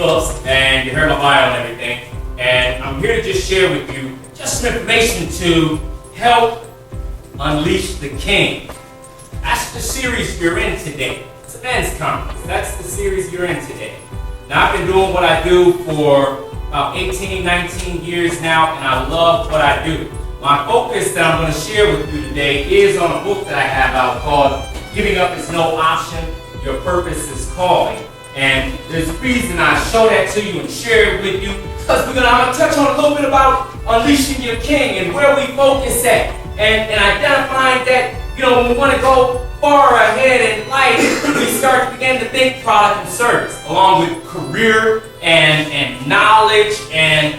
Phillips, and you heard my bio and everything. And I'm here to just share with you just some information to help unleash the king. That's the series you're in today. It's a men's conference. That's the series you're in today. Now, I've been doing what I do for about 18, 19 years now, and I love what I do. My focus that I'm going to share with you today is on a book that I have out called Giving Up Is No Option, Your Purpose is Calling. And there's a reason I show that to you and share it with you, because I'm going to touch on a little bit about unleashing your king and where we focus at. And identifying that, when we want to go far ahead in life, we start to begin to think product and service, along with career and knowledge and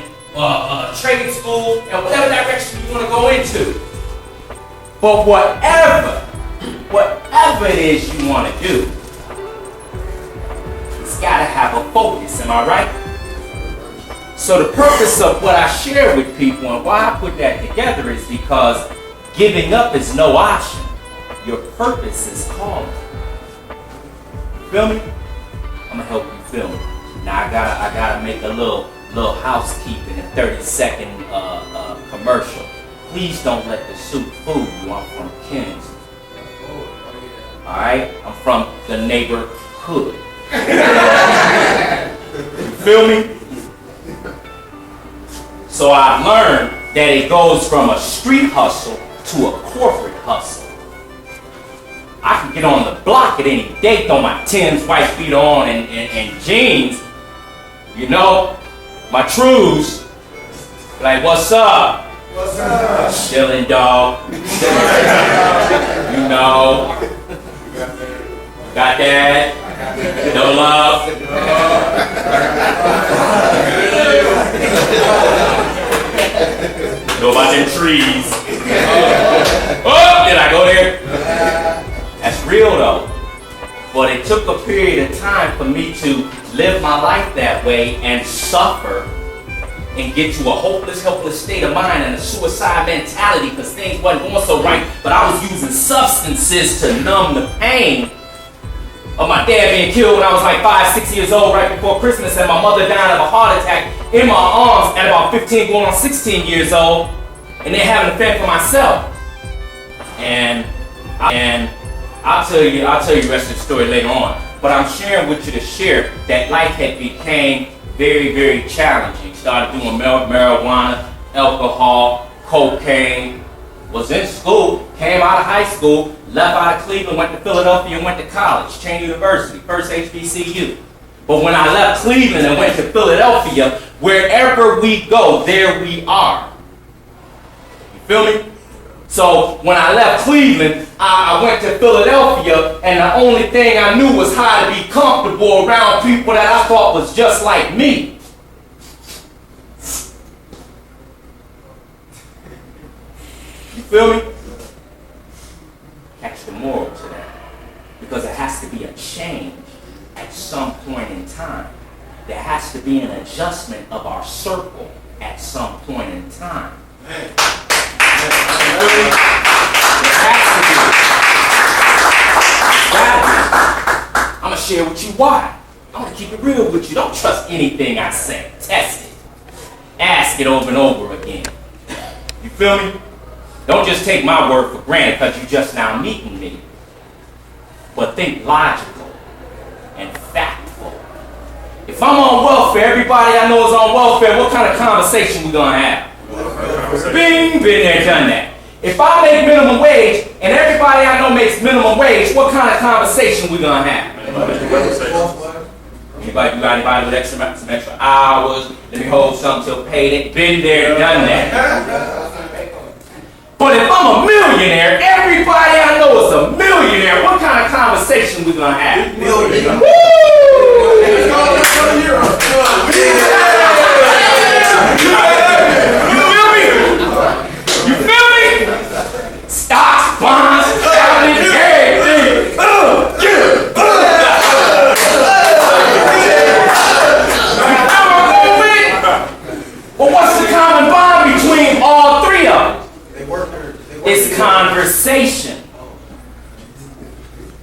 trade school and whatever direction you want to go into. But whatever it is you want to do, it's got to have a focus, am I right? So the purpose of what I share with people and why I put that together is because giving up is no option. Your purpose is calling. Feel me? I'm gonna help you feel me. Now I gotta make a little housekeeping, a 30-second commercial. Please don't let the soup fool you. I'm from Kings. All right, I'm from the neighborhood. You feel me? So I've learned that it goes from a street hustle to a corporate hustle. I can get on the block at any day, throw my Tim's white feet on and jeans, my trues, like, what's up? What's up? Chillin', dog. Got that? No love? Know about them trees. Oh, did I go there? That's real though. But it took a period of time for me to live my life that way and suffer and get to a hopeless, helpless state of mind and a suicide mentality because things wasn't going so right. But I was using substances to numb the pain of my dad being killed when I was like 5, 6 years old right before Christmas, and my mother died of a heart attack in my arms at about 15 going on 16 years old, and then having to fend for myself. And I'll tell you the rest of the story later on. But I'm sharing with you to share that life had became very, very challenging. Started doing marijuana, alcohol, cocaine, was in school, came out of high school, left out of Cleveland, went to Philadelphia and went to college, Chain University, first HBCU. But when I left Cleveland and went to Philadelphia, wherever we go, there we are. You feel me? So when I left Cleveland, I went to Philadelphia, and the only thing I knew was how to be comfortable around people that I thought was just like me. You feel me? Catch the moral to that. Because it has to be a change at some point in time. There has to be an adjustment of our circle at some point in time. I'm going to share with you why. I'm going to keep it real with you. Don't trust anything I say. Test it. Ask it over and over again. You feel me? Don't just take my word for granted because you just now meeting me. But think logical and factful. If I'm on welfare, everybody I know is on welfare, what kind of conversation we going to have? Bing, been there, done that. If I make minimum wage and everybody I know makes minimum wage, what kind of conversation we gonna have? Anybody with some extra hours? Let me hold something till payday. Been there, done that. But if I'm a millionaire, everybody I know is a millionaire. What kind of conversation we gonna have? Millionaire. Woo! You feel me? Stocks, bonds, everything. But what's the common bond between all three of them? It's conversation.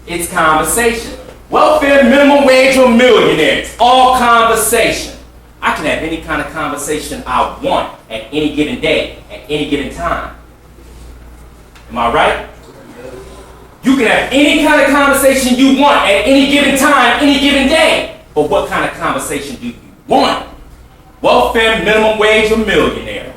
It's conversation. welfare, minimum wage, or millionaires. All conversation. I can have any kind of conversation I want at any given day, at any given time. Am I right? You can have any kind of conversation you want at any given time, any given day. But what kind of conversation do you want? Welfare, minimum wage, or millionaire?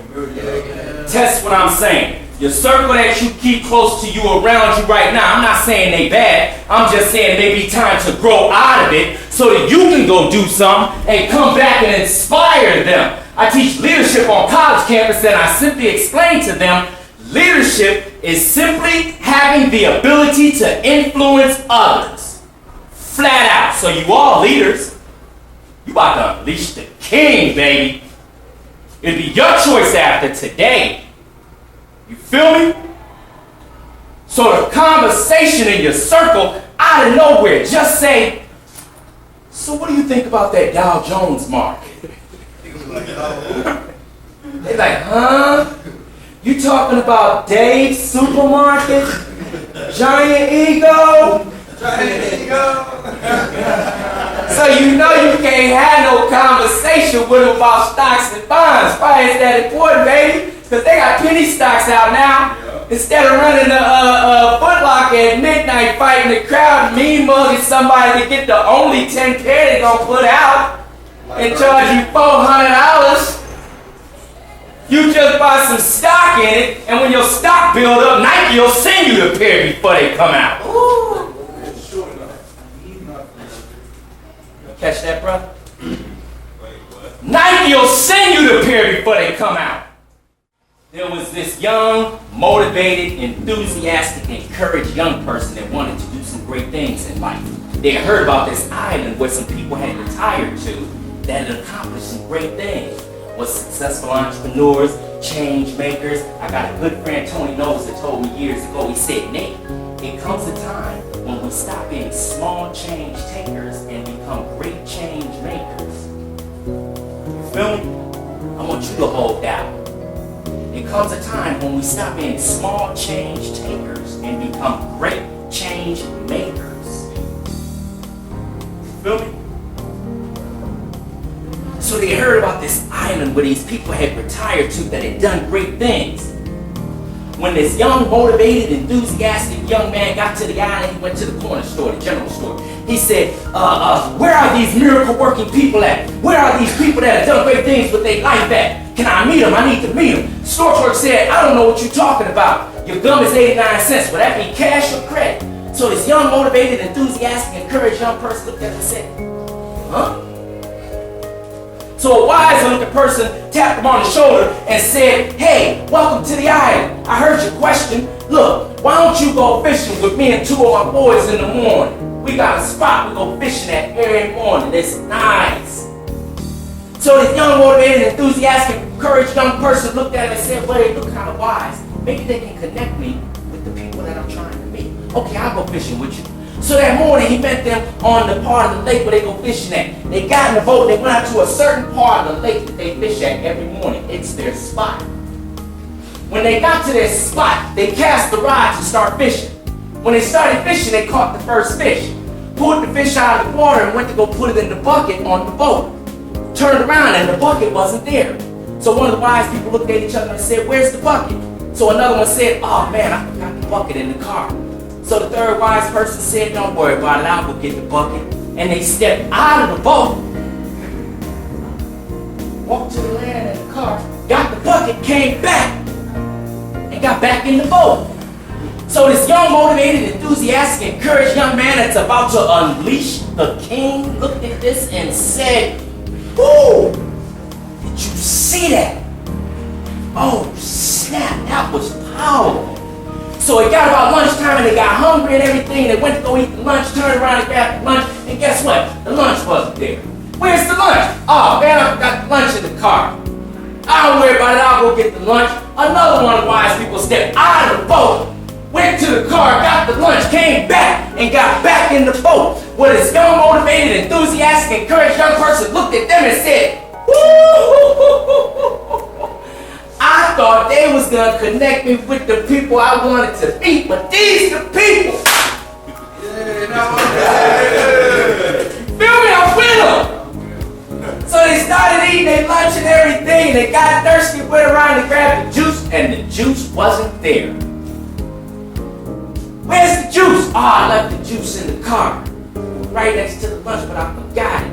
Test what I'm saying. Your circle that you keep close to you, around you right now, I'm not saying they bad. I'm just saying it may be time to grow out of it so that you can go do something and come back and inspire them. I teach leadership on college campus and I simply explain to them leadership is simply having the ability to influence others. Flat out. So you all leaders, you about to unleash the king, baby. It'll be your choice after today. You feel me? So the conversation in your circle, out of nowhere, just say, so what do you think about that Dow Jones market? They're like, huh? You talking about Dave's Supermarket? Giant Ego? So you know you can't have no conversation with them about stocks and bonds. Why is that important, baby? Because they got penny stocks out now. Instead of running a Foot Locker at midnight fighting the crowd, mean mugging somebody to get the only 10 pair they gonna put out and charge you $400. You just buy some stock in it, and when your stock build up, Nike will send you the pair before they come out. Ooh. Catch that, brother? Nike will send you the pair before they come out. There was this young, motivated, enthusiastic, encouraged young person that wanted to do some great things in life. They had heard about this island where some people had retired to that had accomplished some great things. Was successful entrepreneurs, change makers. I got a good friend, Tony Knowles, that told me years ago, he said, Nate, it comes a time when we stop being small change takers and become great change makers. You feel me? I want you to hold that. It comes a time when we stop being small change takers and become great change makers. You feel me? So they heard about this island where these people had retired to that had done great things. When this young, motivated, enthusiastic young man got to the island, he went to the corner store, the general store. He said, where are these miracle working people at? Where are these people that have done great things with their life at? Can I meet them? I need to meet them. Store clerk said, I don't know what you're talking about. Your gum is 89 cents. Would that be cash or credit? So this young, motivated, enthusiastic, encouraged young person looked at him and said, huh? So a wise looking person tapped him on the shoulder and said, hey, welcome to the island. I heard your question. Look, why don't you go fishing with me and two of my boys in the morning? We got a spot we go fishing at every morning. It's nice. So this young, motivated, enthusiastic, encouraged young person looked at him and said, well, they look kind of wise. Maybe they can connect me with the people that I'm trying to meet. Okay, I'll go fishing with you. So that morning, he met them on the part of the lake where they go fishing at. They got in the boat, they went out to a certain part of the lake that they fish at every morning. It's their spot. When they got to their spot, they cast the rods and start fishing. When they started fishing, they caught the first fish. Pulled the fish out of the water and went to go put it in the bucket on the boat. Turned around and the bucket wasn't there. So one of the wise people looked at each other and said, where's the bucket? So another one said, oh man, I forgot the bucket in the car. So the third wise person said, don't worry about it, I'll go get the bucket. And they stepped out of the boat, walked to the land in the car, got the bucket, came back, and got back in the boat. So this young, motivated, enthusiastic, encouraged young man that's about to unleash the king looked at this and said, "Ooh, did you see that? Oh, snap, that was powerful." So it got about lunchtime and they got hungry and everything. They went to go eat the lunch, turned around and grabbed the lunch, and guess what? The lunch wasn't there. Where's the lunch? Oh man, I forgot the lunch in the car. I don't worry about it, I'll go get the lunch. Another one of the wise people stepped out of the boat, went to the car, got the lunch, came back, and got back in the boat. Where this young, motivated, enthusiastic, encouraged young person looked at them and said, "Woo! I thought they was gonna connect me with the people I wanted to meet, but these the people." started eating their lunch and everything. They got thirsty, went around and grabbed the juice, and the juice wasn't there. Where's the juice? Oh, I left the juice in the car, right next to the lunch, but I forgot it.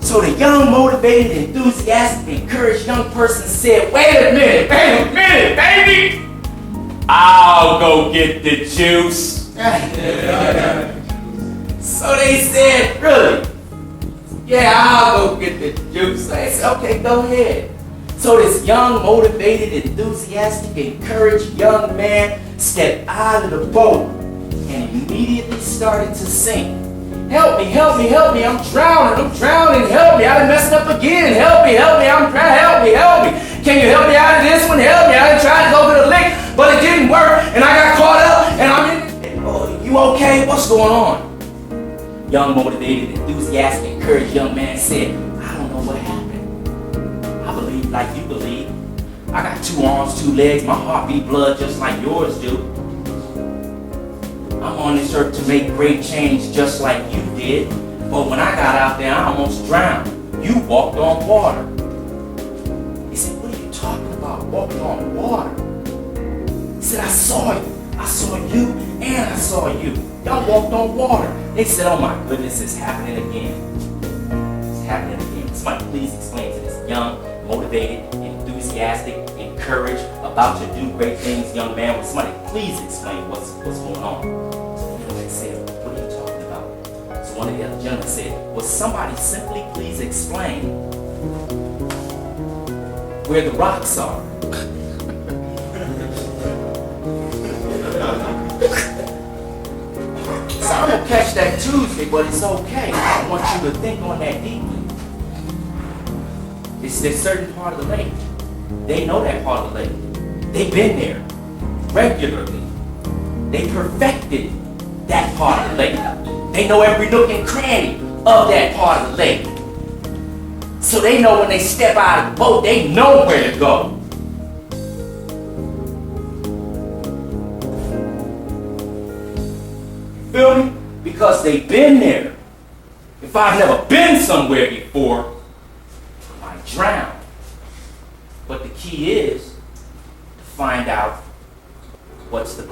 So the young, motivated, enthusiastic, encouraged young person said, wait a minute, baby. I'll go get the juice. So they said, really? Yeah, I'll go get the juice. They said, okay, go ahead. So this young, motivated, enthusiastic, encouraged young man stepped out of the boat and immediately started to sink. Help me, I'm drowning, help me, I done messed up again, help me, I'm drowning, help me. Can you help me out of this one? Help me, I done tried to go to the lake, but it didn't work, and I got caught up, and I'm in, oh, you okay? What's going on? Young, motivated, enthusiastic, encouraged young man said, I don't know what happened. I believe like you believe. I got 2 arms, 2 legs, my heart beat blood just like yours do. I'm on this earth to make great change just like you did. But when I got out there, I almost drowned. You walked on water. He said, what are you talking about, walking on water? He said, I saw you. I saw you and I saw you. Y'all walked on water. They said, oh my goodness, it's happening again. It's happening again. Somebody please explain to this young, motivated, enthusiastic, encouraged, about to do great things young man. Will somebody please explain what's going on? They said, what are you talking about? So one of the other gentlemen said, will somebody simply please explain where the rocks are? So I'm gonna catch that Tuesday, but it's okay. I want you to think on that deeply. It's this certain part of the lake. They know that part of the lake. They've been there regularly. They perfected that part of the lake. They know every nook and cranny of that part of the lake. So they know when they step out of the boat, they know where to go. Feel me? Because they've been there. If I've never been somewhere before, I might drown. But the key is to find out what's the